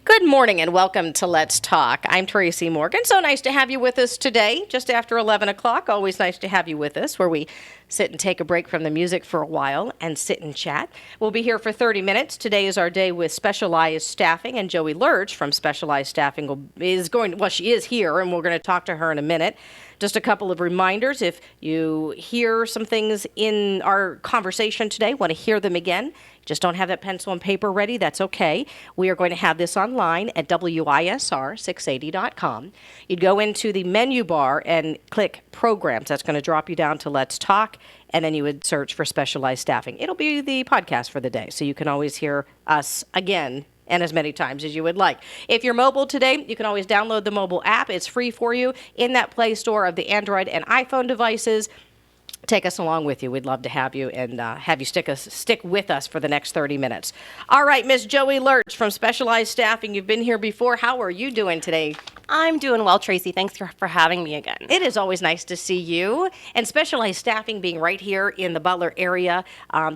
Good morning and welcome to Let's Talk. I'm Tracy Morgan. So nice to have you with us today, just after 11 o'clock. Always nice to have you with us, where we sit and take a break from the music for a while and sit and chat. We'll be here for 30 minutes. Today is our day with Specialized Staffing, and Joey Lurch from Specialized Staffing she is here, and we're going to talk to her in a minute. Just a couple of reminders. If you hear some things in our conversation today, want to hear them again, just don't have that pencil and paper ready, that's okay. We are going to have this online at WISR680.com. You'd go into the menu bar and click Programs. That's going to drop you down to Let's Talk, and then you would search for Specialized Staffing. It'll be the podcast for the day, so you can always hear us again and as many times as you would like. If you're mobile today, you can always download the mobile app. It's free for you in that Play Store of the Android and iPhone devices. Take us along with you. We'd love to have you and have you stick with us for the next 30 minutes. All right, Miss Joey Lurch from Specialized Staffing. You've been here before. How are you doing today? I'm doing well, Tracy. Thanks for having me again. It is always nice to see you. And Specialized Staffing being right here in the Butler area,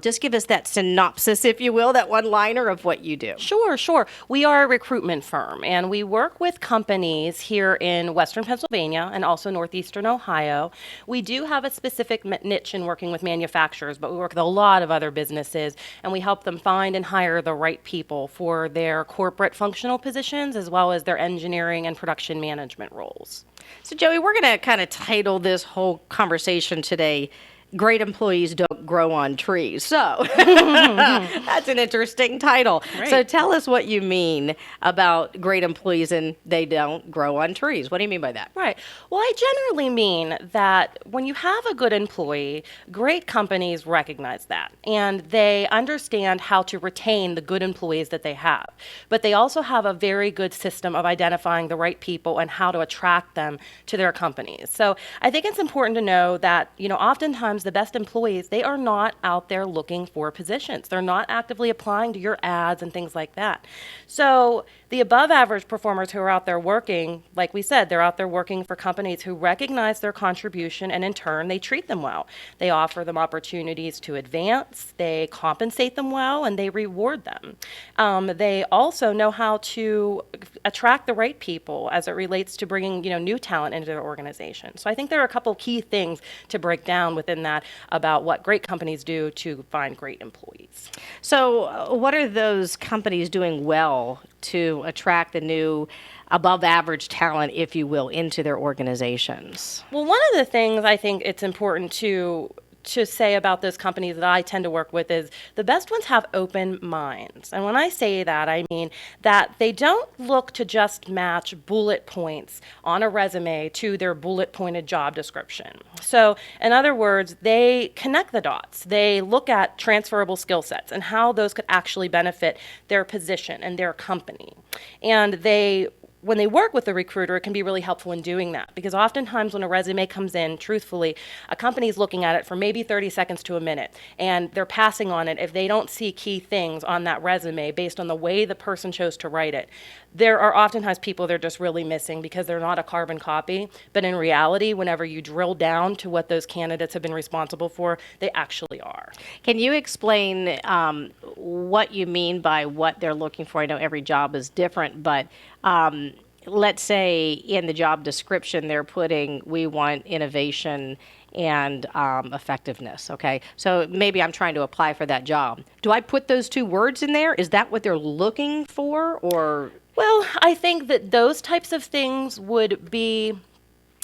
just give us that synopsis, if you will, that one-liner of what you do. Sure. We are a recruitment firm, and we work with companies here in Western Pennsylvania and also Northeastern Ohio. We do have a specific niche in working with manufacturers, but we work with a lot of other businesses, and we help them find and hire the right people for their corporate functional positions as well as their engineering and production management roles. So, Joey, we're going to kind of title this whole conversation today, Great Employees Don't Grow on Trees. So that's an interesting title. Right. So tell us what you mean about great employees and they don't grow on trees. What do you mean by that? Right. Well, I generally mean that when you have a good employee, great companies recognize that, and they understand how to retain the good employees that they have. But they also have a very good system of identifying the right people and how to attract them to their companies. So I think it's important to know that, oftentimes the best employees, they are not out there looking for positions. They're not actively applying to your ads and things like that. So the above average performers who are out there working, like we said, they're out there working for companies who recognize their contribution, and in turn, they treat them well. They offer them opportunities to advance, they compensate them well, and they reward them. They also know how to attract the right people as it relates to bringing, new talent into their organization. So I think there are a couple key things to break down within that about what great companies do to find great employees. So what are those companies doing well to attract the new above average talent, if you will, into their organizations? Well, one of the things I think it's important to say about those companies that I tend to work with is the best ones have open minds. And when I say that, I mean that they don't look to just match bullet points on a resume to their bullet pointed job description. So in other words, they connect the dots. They look at transferable skill sets and how those could actually benefit their position and their company. And when they work with the recruiter, it can be really helpful in doing that, because oftentimes when a resume comes in, truthfully, a company's looking at it for maybe 30 seconds to a minute, and they're passing on it if they don't see key things on that resume based on the way the person chose to write it. There are oftentimes people they're just really missing because they're not a carbon copy, but in reality, whenever you drill down to what those candidates have been responsible for, they actually are. Can you explain what you mean by what they're looking for? I know every job is different, but let's say in the job description they're putting, we want innovation and effectiveness, okay? So maybe I'm trying to apply for that job. Do I put those two words in there? Is that what they're looking for, or? Well, I think that those types of things would be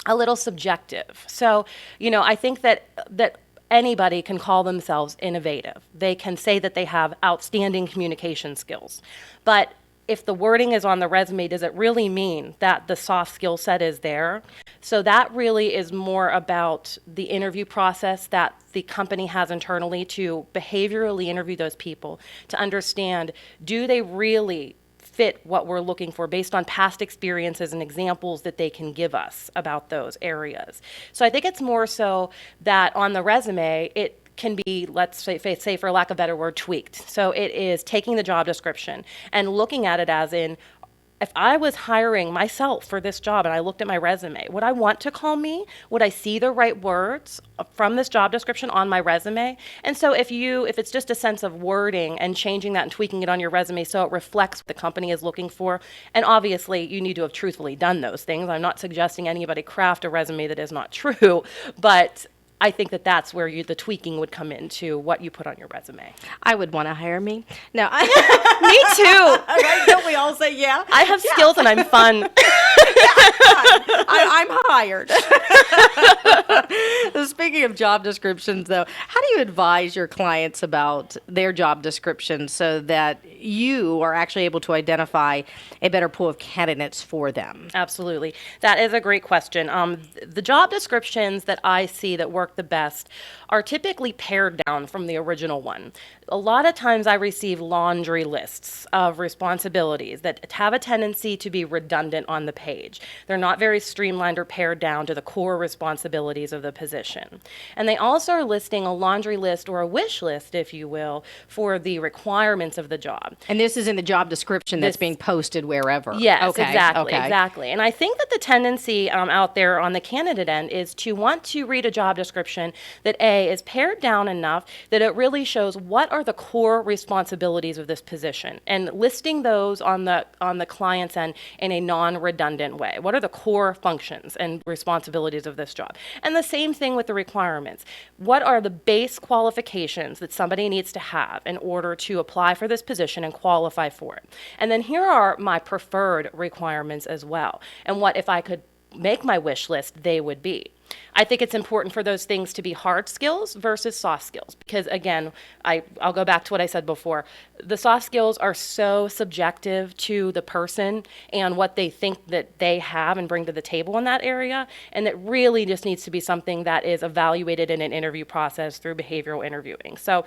a little subjective. So, I think that anybody can call themselves innovative. They can say that they have outstanding communication skills. But if the wording is on the resume, does it really mean that the soft skill set is there? So that really is more about the interview process that the company has internally to behaviorally interview those people to understand, do they really fit what we're looking for based on past experiences and examples that they can give us about those areas. So I think it's more so that on the resume, it can be, let's say for lack of a better word, tweaked. So it is taking the job description and looking at it as in, if I was hiring myself for this job and I looked at my resume, would I want to call me? Would I see the right words from this job description on my resume? And so if it's just a sense of wording and changing that and tweaking it on your resume so it reflects what the company is looking for, and obviously you need to have truthfully done those things. I'm not suggesting anybody craft a resume that is not true, but I think that that's where the tweaking would come into what you put on your resume. I would want to hire me. No, Me too. right? Don't we all say yeah? I have skills and I'm fun. I'm hired. Speaking of job descriptions, though, how do you advise your clients about their job descriptions so that you are actually able to identify a better pool of candidates for them? Absolutely. That is a great question. The job descriptions that I see that work the best are typically pared down from the original one. A lot of times I receive laundry lists of responsibilities that have a tendency to be redundant on the page. They're not very streamlined or pared down to the core responsibilities of the position. And they also are listing a laundry list or a wish list, if you will, for the requirements of the job. And this is in the job description that's being posted wherever. Yes, Okay, exactly, okay. exactly. And I think that the tendency out there on the candidate end is to want to read a job description that A, is pared down enough that it really shows what are the core responsibilities of this position, and listing those on the client's end in a non-redundant way. What are the core functions and responsibilities of this job? And the same thing with the requirements. What are the base qualifications that somebody needs to have in order to apply for this position and qualify for it? And then here are my preferred requirements as well. And what, if I could make my wish list, they would be. I think it's important for those things to be hard skills versus soft skills, because again, I'll go back to what I said before. The soft skills are so subjective to the person and what they think that they have and bring to the table in that area, and it really just needs to be something that is evaluated in an interview process through behavioral interviewing. So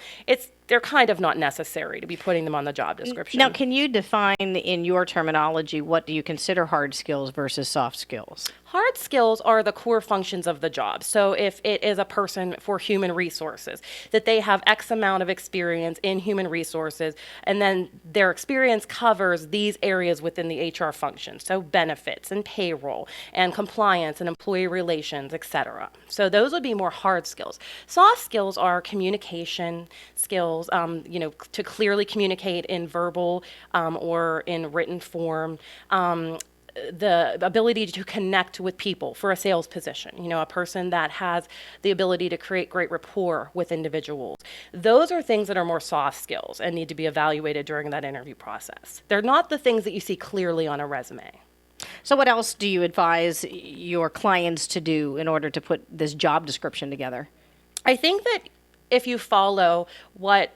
they're kind of not necessary to be putting them on the job description. Now, can you define in your terminology what do you consider hard skills versus soft skills? Hard skills are the core functions of the job. So if it is a person for human resources, that they have X amount of experience in human resources, and then their experience covers these areas within the HR function. So benefits and payroll and compliance and employee relations, etc. So those would be more hard skills. Soft skills are communication skills, to clearly communicate in verbal or in written form. The ability to connect with people for a sales position, a person that has the ability to create great rapport with individuals. Those are things that are more soft skills and need to be evaluated during that interview process. They're not the things that you see clearly on a resume. So what else do you advise your clients to do in order to put this job description together? I think that if you follow what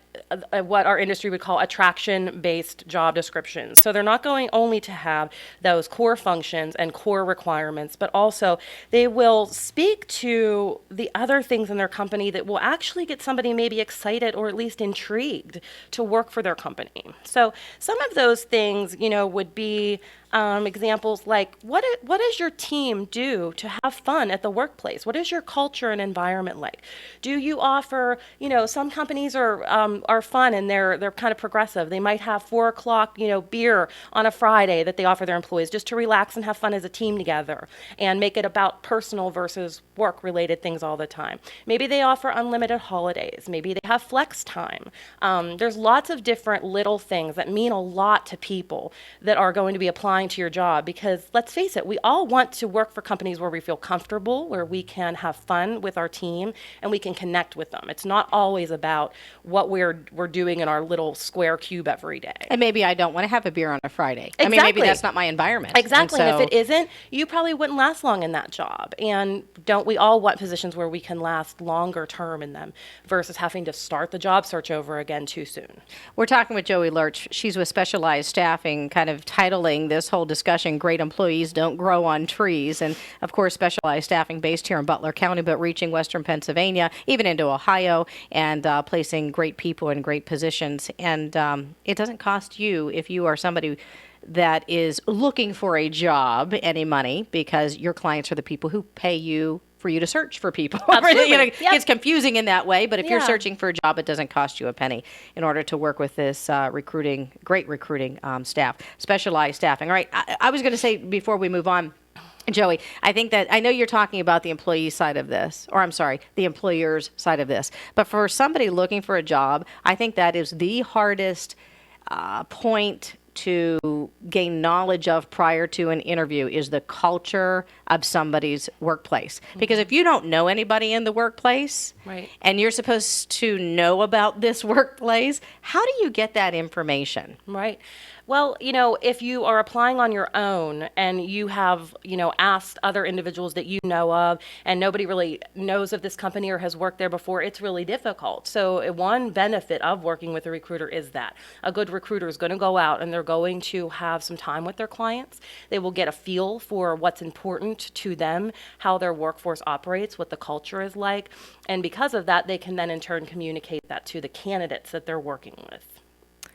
our industry would call attraction-based job descriptions. So they're not going only to have those core functions and core requirements, but also they will speak to the other things in their company that will actually get somebody maybe excited or at least intrigued to work for their company. So some of those things, would be examples like, what does your team do to have fun at the workplace? What is your culture and environment like? Do you offer, some companies are fun and they're kind of progressive. They might have 4:00, beer on a Friday that they offer their employees just to relax and have fun as a team together and make it about personal versus work-related things all the time. Maybe they offer unlimited holidays. Maybe they have flex time. There's lots of different little things that mean a lot to people that are going to be applying to your job, because let's face it, we all want to work for companies where we feel comfortable, where we can have fun with our team and we can connect with them. It's not always about what we're doing in our little square cube every day. And maybe I don't want to have a beer on a Friday. Exactly. I mean, maybe that's not my environment. Exactly. And if it isn't, you probably wouldn't last long in that job. And don't we all want positions where we can last longer term in them versus having to start the job search over again too soon? We're talking with Joey Lurch. She's with Specialized Staffing, kind of titling this whole discussion, Great Employees Don't Grow on Trees. And of course, Specialized Staffing based here in Butler County, but reaching Western Pennsylvania, even into Ohio, and placing great people in great positions. And it doesn't cost you, if you are somebody that is looking for a job, any money, because your clients are the people who pay you for you to search for people. Absolutely. It Yep. gets confusing in that way, but if you're Yeah. searching for a job, it doesn't cost you a penny in order to work with this great recruiting staff, specialized staffing. All right, I was going to say before we move on, Joey, I think that I know you're talking about the employee side of this, or I'm sorry, the employer's side of this. But for somebody looking for a job, I think that is the hardest point to gain knowledge of prior to an interview is the culture of somebody's workplace. Because if you don't know anybody in the workplace, Right. and you're supposed to know about this workplace, how do you get that information? Right. Well, if you are applying on your own and you have, asked other individuals that you know of and nobody really knows of this company or has worked there before, it's really difficult. So one benefit of working with a recruiter is that a good recruiter is going to go out and they're going to have some time with their clients. They will get a feel for what's important to them, how their workforce operates, what the culture is like. And because of that, they can then in turn communicate that to the candidates that they're working with.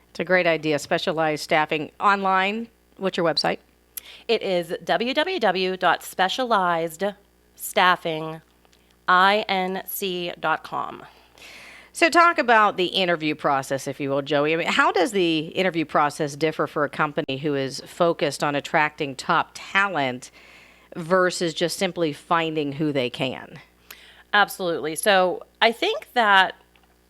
It's a great idea. Specialized staffing online. What's your website? It is www.specializedstaffinginc.com. So talk about the interview process, if you will, Joey. I mean, how does the interview process differ for a company who is focused on attracting top talent versus just simply finding who they can? Absolutely. So I think that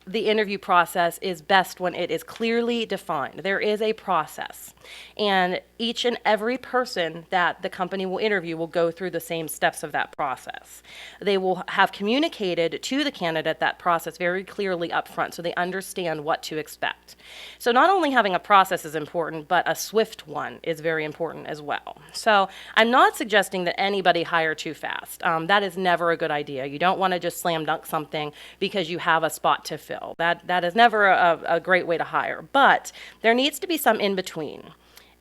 the interview process is best when it is clearly defined. There is a process, and each and every person that the company will interview will go through the same steps of that process. They will have communicated to the candidate that process very clearly up front so they understand what to expect. So not only having a process is important, but a swift one is very important as well. So I'm not suggesting that anybody hire too fast. That is never a good idea. You don't want to just slam dunk something because you have a spot to fill. That is never a great way to hire. But there needs to be some in between.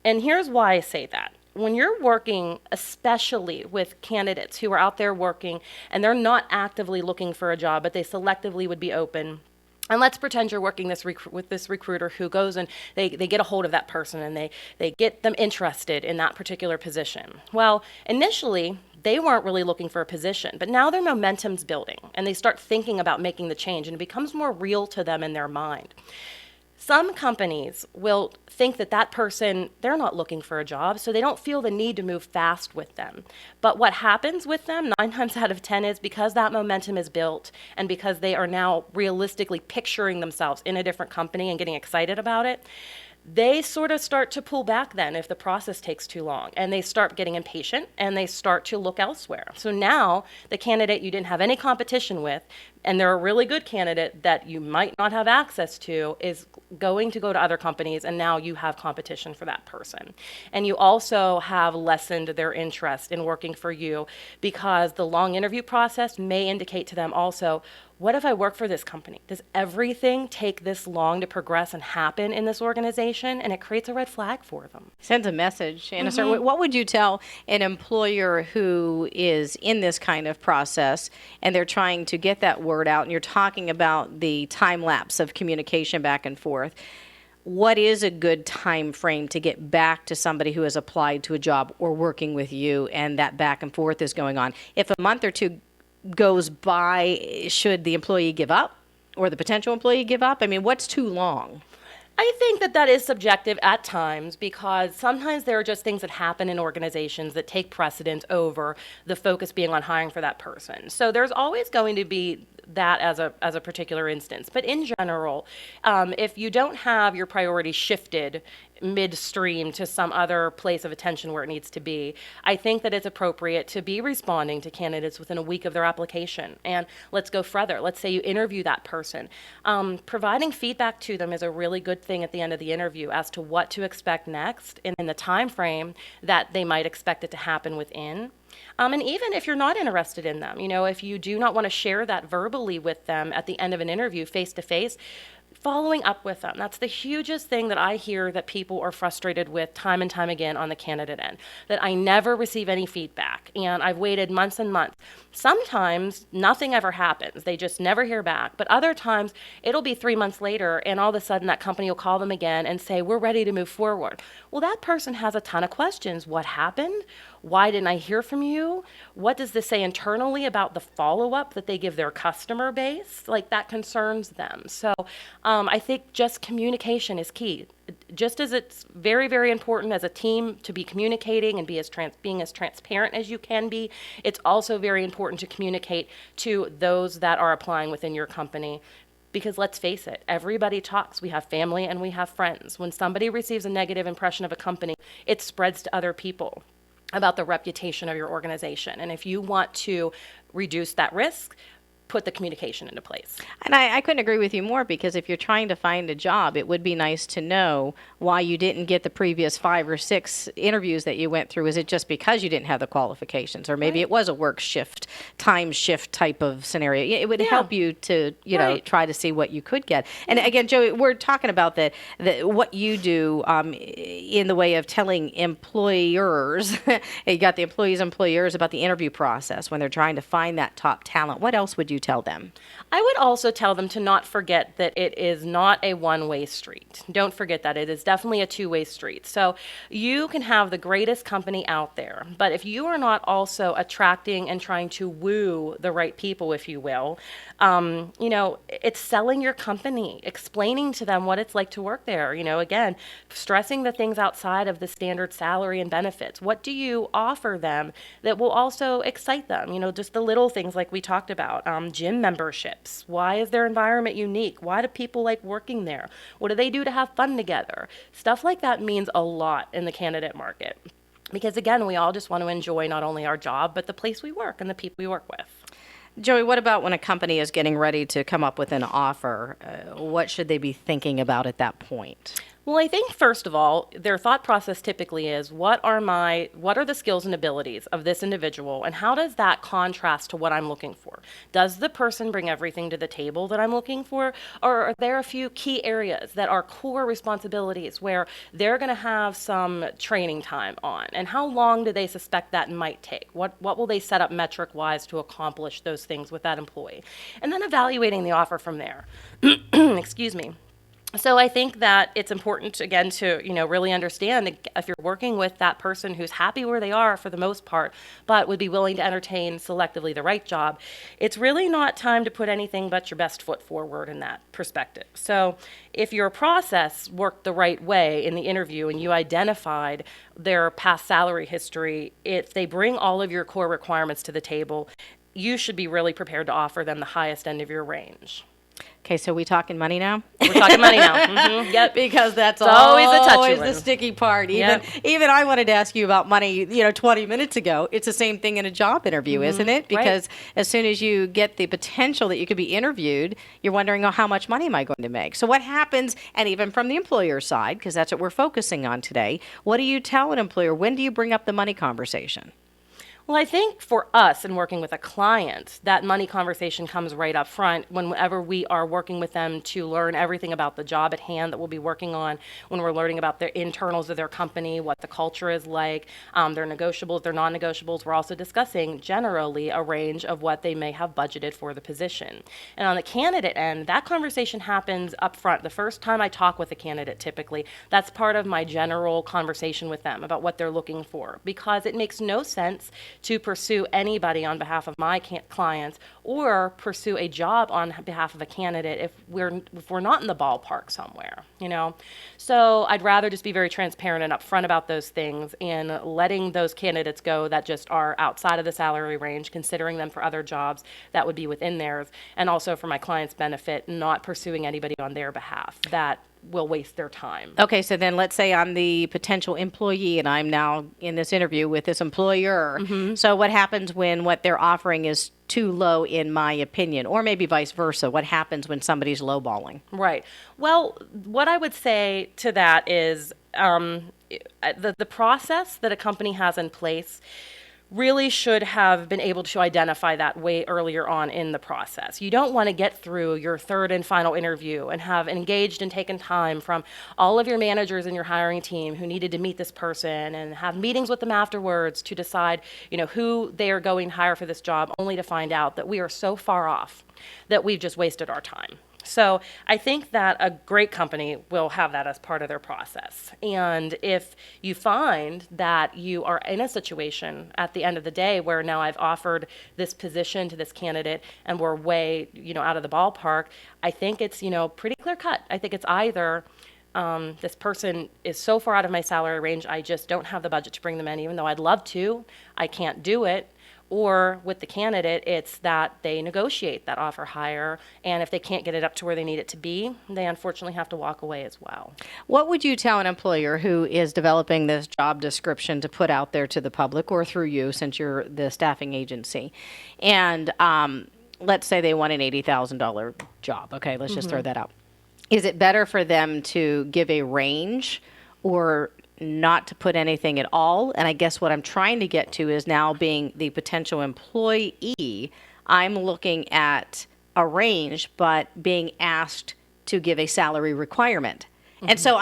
And here's why I say that. When you're working, especially with candidates who are out there working and they're not actively looking for a job, but they selectively would be open. And let's pretend you're working with this recruiter who goes and they get a hold of that person and they get them interested in that particular position. Well, initially, they weren't really looking for a position, but now their momentum's building and they start thinking about making the change and it becomes more real to them in their mind. Some companies will think that person, they're not looking for a job, so they don't feel the need to move fast with them. But what happens with them 9 times out of 10 is because that momentum is built and because they are now realistically picturing themselves in a different company and getting excited about it, they sort of start to pull back then if the process takes too long, and they start getting impatient and they start to look elsewhere. So now the candidate you didn't have any competition with, and they're a really good candidate that you might not have access to, is going to go to other companies, and now you have competition for that person. And you also have lessened their interest in working for you because the long interview process may indicate to them also, what if I work for this company? Does everything take this long to progress and happen in this organization? And it creates a red flag for them. Sends a message in a certain way. What would you tell an employer who is in this kind of process and they're trying to get that word out, and you're talking about the time lapse of communication back and forth? What is a good time frame to get back to somebody who has applied to a job or working with you and that back and forth is going on? If a month or two goes by, should the employee give up or the potential employee give up? I mean, what's too long? I think that is subjective at times because sometimes there are just things that happen in organizations that take precedence over the focus being on hiring for that person. So there's always going to be that as a particular instance. But in general, if you don't have your priorities shifted midstream to some other place of attention where it needs to be, I think that it's appropriate to be responding to candidates within a week of their application. And let's go further. Let's say you interview that person. Providing feedback to them is a really good thing at the end of the interview as to what to expect next and in the time frame that they might expect it to happen within. And even if you're not interested in them, if you do not want to share that verbally with them at the end of an interview face to face, following up with them. That's the hugest thing that I hear that people are frustrated with time and time again on the candidate end, that I never receive any feedback and I've waited months and months. Sometimes nothing ever happens. They just never hear back. But other times it'll be 3 months later and all of a sudden that company will call them again and say, we're ready to move forward. Well, that person has a ton of questions. What happened? Why didn't I hear from you? What does this say internally about the follow-up that they give their customer base? Like, that concerns them. So I think just communication is key. Just as it's very, very important as a team to be communicating and being as transparent as you can be, it's also very important to communicate to those that are applying within your company. Because let's face it, everybody talks. We have family and we have friends. When somebody receives a negative impression of a company, it spreads to other people about the reputation of your organization. And if you want to reduce that risk, put the communication into place. And I couldn't agree with you more, because if you're trying to find a job, it would be nice to know why you didn't get the previous 5 or 6 interviews that you went through. Is it just because you didn't have the qualifications, or maybe it was a work shift, time shift type of scenario? It would help you to, try to see what you could get. And again, Joey, we're talking about the what you do in the way of telling employers, you got the employers about the interview process when they're trying to find that top talent. What else would you tell them? I would also tell them to not forget that it is not a one-way street. Don't forget that. It is definitely a two-way street. So you can have the greatest company out there, but if you are not also attracting and trying to woo the right people, if you will, it's selling your company, explaining to them what it's like to work there. Again, stressing the things outside of the standard salary and benefits. What do you offer them that will also excite them? Just the little things like we talked about. Gym memberships. Why is their environment unique? Why do people like working there? What do they do to have fun together? Stuff like that means a lot in the candidate market. Because again, we all just want to enjoy not only our job, but the place we work and the people we work with. Joey, what about when a company is getting ready to come up with an offer? What should they be thinking about at that point? Well, I think first of all, their thought process typically is, what are the skills and abilities of this individual, and how does that contrast to what I'm looking for? Does the person bring everything to the table that I'm looking for, or are there a few key areas that are core responsibilities where they're going to have some training time on? And how long do they suspect that might take? What will they set up metric-wise to accomplish those things with that employee? And then evaluating the offer from there. Excuse me. So I think that it's important, again, to really understand if you're working with that person who's happy where they are for the most part, but would be willing to entertain selectively the right job, it's really not time to put anything but your best foot forward in that perspective. So if your process worked the right way in the interview and you identified their past salary history, if they bring all of your core requirements to the table, you should be really prepared to offer them the highest end of your range. Okay, so we talking money now? We're talking money now. Mm-hmm. Yep. Because that's always a touchy always one. The sticky part. Even I wanted to ask you about money, 20 minutes ago. It's the same thing in a job interview, isn't it? Because as soon as you get the potential that you could be interviewed, you're wondering, how much money am I going to make? So what happens, and even from the employer side, because that's what we're focusing on today, what do you tell an employer? When do you bring up the money conversation? Well, I think for us in working with a client, that money conversation comes right up front whenever we are working with them to learn everything about the job at hand that we'll be working on, when we're learning about the internals of their company, what the culture is like, their negotiables, their non-negotiables. We're also discussing generally a range of what they may have budgeted for the position. And on the candidate end, that conversation happens up front. The first time I talk with a candidate, typically, that's part of my general conversation with them about what they're looking for, because it makes no sense to pursue anybody on behalf of my clients or pursue a job on behalf of a candidate if we're not in the ballpark somewhere, So I'd rather just be very transparent and upfront about those things and letting those candidates go that just are outside of the salary range, considering them for other jobs that would be within theirs, and also for my client's benefit, not pursuing anybody on their behalf that will waste their time. Okay, so then let's say I'm the potential employee and I'm now in this interview with this employer. Mm-hmm. So what happens when what they're offering is too low, in my opinion, or maybe vice versa? What happens when somebody's lowballing? Right. Well, what I would say to that is the process that a company has in place really should have been able to identify that way earlier on in the process. You don't want to get through your third and final interview and have engaged and taken time from all of your managers in your hiring team who needed to meet this person and have meetings with them afterwards to decide, who they are going to hire for this job, only to find out that we are so far off that we've just wasted our time. So I think that a great company will have that as part of their process. And if you find that you are in a situation at the end of the day where now I've offered this position to this candidate and we're way, out of the ballpark, I think it's, pretty clear cut. I think it's either this person is so far out of my salary range, I just don't have the budget to bring them in, even though I'd love to, I can't do it. Or with the candidate, it's that they negotiate that offer higher, and if they can't get it up to where they need it to be, they unfortunately have to walk away as well. What would you tell an employer who is developing this job description to put out there to the public or through you, since you're the staffing agency, and let's say they want an $80,000 job. Okay, let's just throw that out. Is it better for them to give a range or not to put anything at all? And I guess what I'm trying to get to is, now being the potential employee, I'm looking at a range, but being asked to give a salary requirement. And so,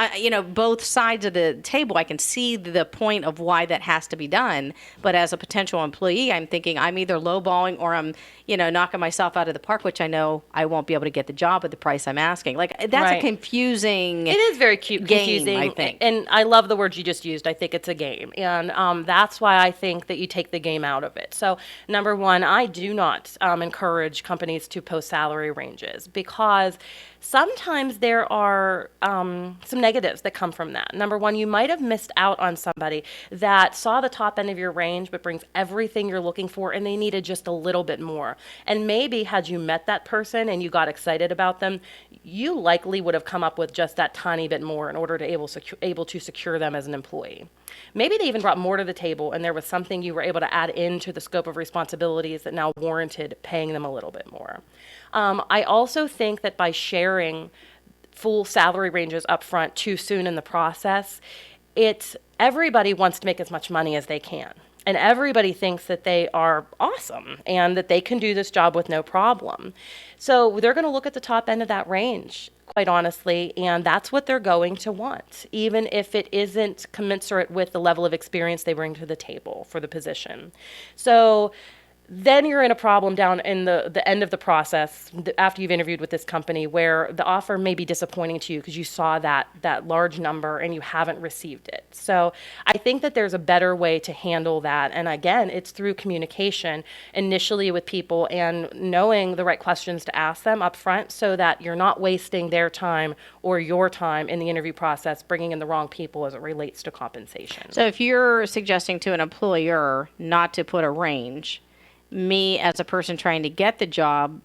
both sides of the table, I can see the point of why that has to be done. But as a potential employee, I'm thinking I'm either lowballing or I'm, knocking myself out of the park, which I know I won't be able to get the job at the price I'm asking. Like, that's Right. a confusing It is very game, confusing, I think. and I love the words you just used. I think it's a game, and that's why I think that you take the game out of it. So, number one, I do not encourage companies to post salary ranges, because sometimes there are some negatives that come from that. Number one, you might have missed out on somebody that saw the top end of your range but brings everything you're looking for, and they needed just a little bit more. And maybe had you met that person and you got excited about them, you likely would have come up with just that tiny bit more in order to able to secure them as an employee. Maybe they even brought more to the table, and there was something you were able to add into the scope of responsibilities that now warranted paying them a little bit more. I also think that by sharing full salary ranges up front too soon in the process, everybody wants to make as much money as they can. And everybody thinks that they are awesome and that they can do this job with no problem. So they're going to look at the top end of that range, quite honestly, and that's what they're going to want, even if it isn't commensurate with the level of experience they bring to the table for the position. So then you're in a problem down in the end of the process after you've interviewed with this company, where the offer may be disappointing to you because you saw that large number and you haven't received it. So I think that there's a better way to handle that. And again, it's through communication initially with people and knowing the right questions to ask them up front, so that you're not wasting their time or your time in the interview process, bringing in the wrong people as it relates to compensation. So if you're suggesting to an employer not to put a range, me as a person trying to get the job,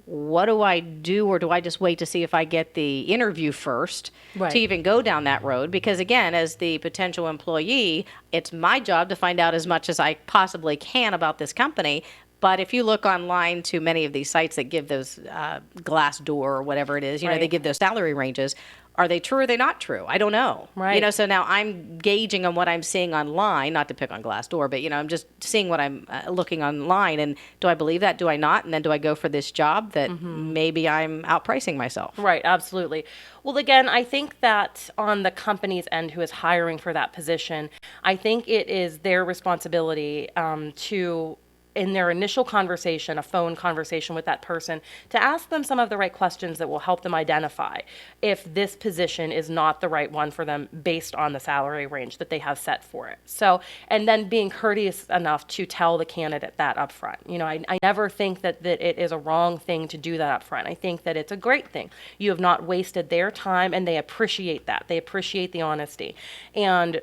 what do I do? Or do I just wait to see if I get the interview first Right. to even go down that road? Because again, as the potential employee, it's my job to find out as much as I possibly can about this company. But if you look online to many of these sites that give those Glassdoor or whatever it is, they Right. give those salary ranges. Are they true or are they not true? I don't know. Right. So now I'm gauging on what I'm seeing online, not to pick on Glassdoor, but, I'm just seeing what I'm looking online. And do I believe that? Do I not? And then do I go for this job that maybe I'm outpricing myself? Right, absolutely. Well, again, I think that on the company's end who is hiring for that position, I think it is their responsibility to, in their initial conversation, a phone conversation with that person, to ask them some of the right questions that will help them identify if this position is not the right one for them based on the salary range that they have set for it. So, and then being courteous enough to tell the candidate that up front. I never think that it is a wrong thing to do that up front. I think that it's a great thing. You have not wasted their time, and they appreciate that. They appreciate the honesty. And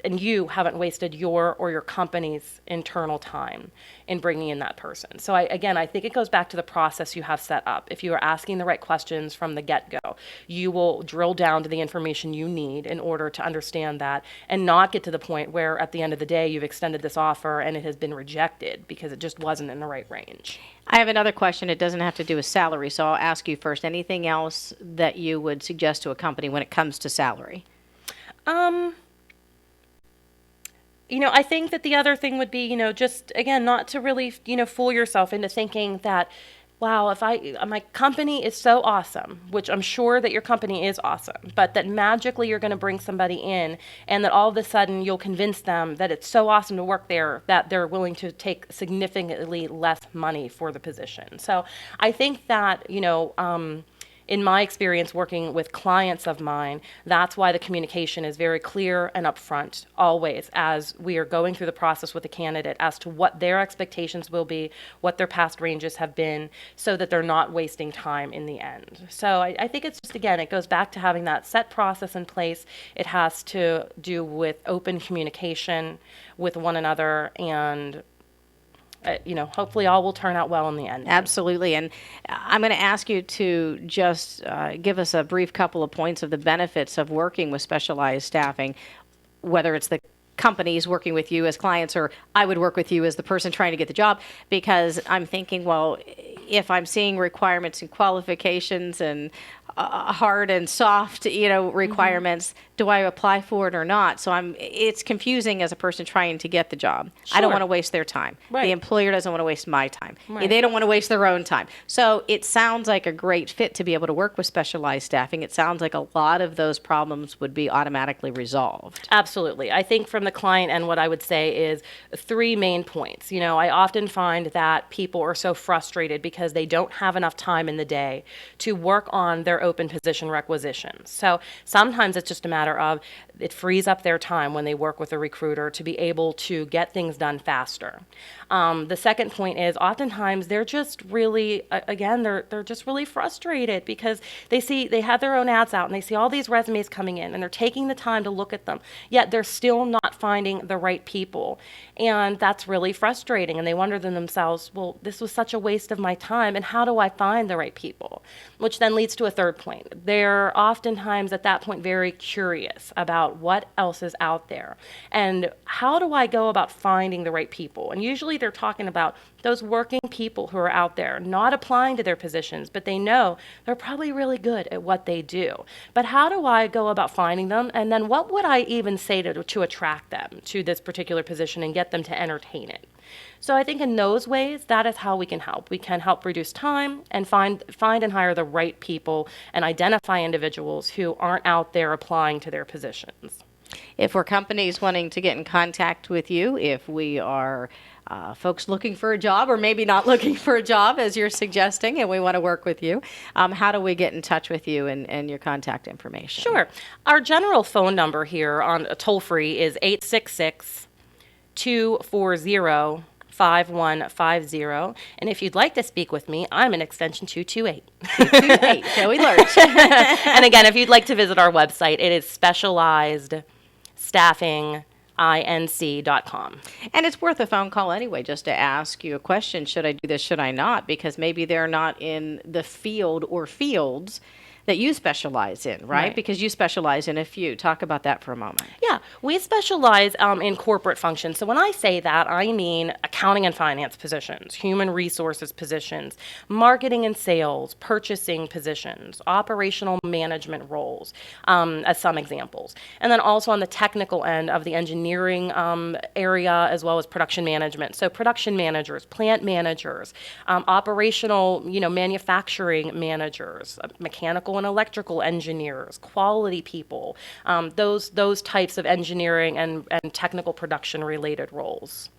you haven't wasted your or your company's internal time in bringing in that person. So I think it goes back to the process you have set up. If you are asking the right questions from the get-go, you will drill down to the information you need in order to understand that, and not get to the point where at the end of the day you've extended this offer and it has been rejected because it just wasn't in the right range. I have another question. It doesn't have to do with salary, so I'll ask you first. Anything else that you would suggest to a company when it comes to salary? I think that the other thing would be, just again, not to really, fool yourself into thinking that, wow, if my company is so awesome, which I'm sure that your company is awesome, but that magically you're going to bring somebody in and that all of a sudden you'll convince them that it's so awesome to work there that they're willing to take significantly less money for the position. So I think that, in my experience working with clients of mine, that's why the communication is very clear and upfront always as we are going through the process with the candidate as to what their expectations will be, what their past ranges have been, so that they're not wasting time in the end. So I think it's just, again, it goes back to having that set process in place. It has to do with open communication with one another, and hopefully all will turn out well in the end. Absolutely. And I'm going to ask you to just give us a brief couple of points of the benefits of working with specialized staffing, whether it's the companies working with you as clients or I would work with you as the person trying to get the job, because I'm thinking, well, if I'm seeing requirements and qualifications and hard and soft, requirements, do I apply for it or not? So it's confusing as a person trying to get the job. Sure. I don't want to waste their time. Right. The employer doesn't want to waste my time. Right. They don't want to waste their own time. So it sounds like a great fit to be able to work with specialized staffing. It sounds like a lot of those problems would be automatically resolved. Absolutely. I think from the client end, what I would say is 3 main points. I often find that people are so frustrated because they don't have enough time in the day to work on their open position requisitions. So sometimes it's just a matter of it frees up their time when they work with a recruiter to be able to get things done faster. The second point is oftentimes they're just really, again, they're just really frustrated because they have their own ads out and they see all these resumes coming in and they're taking the time to look at them, yet they're still not finding the right people. And that's really frustrating. And they wonder to themselves, well, this was such a waste of my time, and how do I find the right people? Which then leads to a third point. They're oftentimes at that point very curious about what else is out there and how do I go about finding the right people. And usually they're talking about those working people who are out there not applying to their positions, but they know they're probably really good at what they do. But how do I go about finding them? And then what would I even say to attract them to this particular position and get them to entertain it? So I think in those ways, that is how we can help. We can help reduce time and find and hire the right people and identify individuals who aren't out there applying to their positions. If we're companies wanting to get in contact with you, if we are folks looking for a job or maybe not looking for a job, as you're suggesting, and we want to work with you, how do we get in touch with you and your contact information? Sure. Our general phone number here on toll-free is 866-240 5150. And if you'd like to speak with me, I'm an extension 228. 228, Joey Lurch. And again, if you'd like to visit our website, it is specializedstaffinginc.com. And it's worth a phone call anyway, just to ask you a question. Should I do this? Should I not? Because maybe they're not in the field or fields that you specialize in, right? Because you specialize in a few. Talk about that for a moment. Yeah, we specialize in corporate functions. So when I say that, I mean accounting and finance positions, human resources positions, marketing and sales, purchasing positions, operational management roles, as some examples. And then also on the technical end of the engineering area, as well as production management. So production managers, plant managers, operational, manufacturing managers, mechanical and electrical engineers, quality people, those types of engineering and technical production related roles.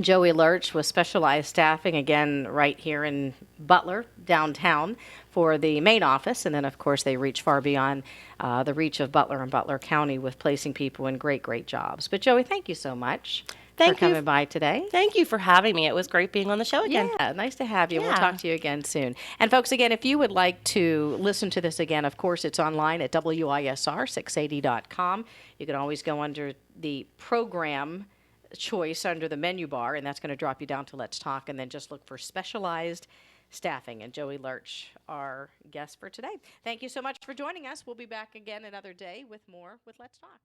Joey Lurch with Specialized Staffing, again, right here in Butler, downtown, for the main office. And then, of course, they reach far beyond the reach of Butler and Butler County with placing people in great, great jobs. But, Joey, thank you so much for coming by today. Thank you for having me. It was great being on the show again. Yeah, nice to have you. Yeah. We'll talk to you again soon. And, folks, again, if you would like to listen to this again, of course, it's online at WISR680.com. You can always go under the program choice under the menu bar, and that's going to drop you down to Let's Talk, and then just look for Specialized Staffing. And Joey Lurch, our guest for today. Thank you so much for joining us. We'll be back again another day with more with Let's Talk.